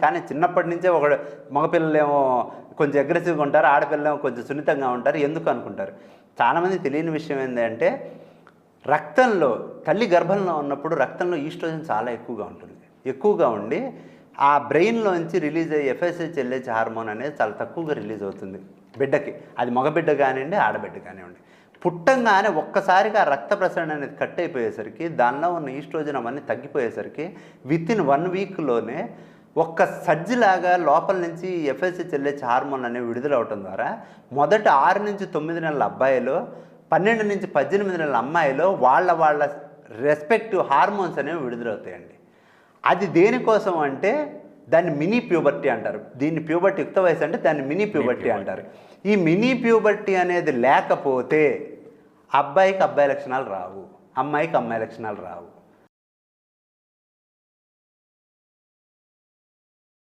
కానీ చిన్నప్పటి నుంచే ఒక మగపిల్లలేమో కొంచెం అగ్రెసివ్గా ఉంటారు, ఆడపిల్లలేమో కొంచెం సున్నితంగా ఉంటారు. ఎందుకు అనుకుంటారు? చాలామంది తెలియని విషయం ఏంటంటే రక్తంలో తల్లి గర్భంలో ఉన్నప్పుడు రక్తంలో ఈస్ట్రోజన్ చాలా ఎక్కువగా ఉంటుంది. ఎక్కువగా ఉండి ఆ బ్రెయిన్లోంచి రిలీజ్ అయ్యే ఎఫ్ఎస్హెచ్ ఎల్హెచ్ హార్మోన్ అనేది చాలా తక్కువగా రిలీజ్ అవుతుంది బిడ్డకి. అది మగబిడ్డ కానివ్వండి, ఆడబిడ్డ కానివ్వండి. పుట్టంగానే ఒక్కసారిగా రక్త ప్రసరణ అనేది కట్ అయిపోయేసరికి దానిలో ఉన్న ఈస్ట్రోజన్ అవన్నీ తగ్గిపోయేసరికి వితిన్ 1 వీక్లోనే ఒక్క సజ్జిలాగా లోపల నుంచి ఎఫ్ఎస్హెచ్ ఎల్హెచ్ హార్మోన్ అనేవి విడుదలవటం ద్వారా మొదట 6 నుంచి 9 నెలల అబ్బాయిలో, 12 నుంచి 18 నెలల అమ్మాయిలో వాళ్ళ రెస్పెక్టివ్ హార్మోన్స్ అనేవి విడుదలవుతాయండి. అది దేనికోసం అంటే దాన్ని మినీ ప్యూబర్టీ అంటారు. దీన్ని ప్యూబర్టీ యుక్త వయసు అంటే దాన్ని మినీ ప్యూబర్టీ అంటారు. ఈ మినీ ప్యూబర్టీ అనేది లేకపోతే అబ్బాయికి అబ్బాయి లక్షణాలు రావు, అమ్మాయికి అమ్మాయి లక్షణాలు రావు.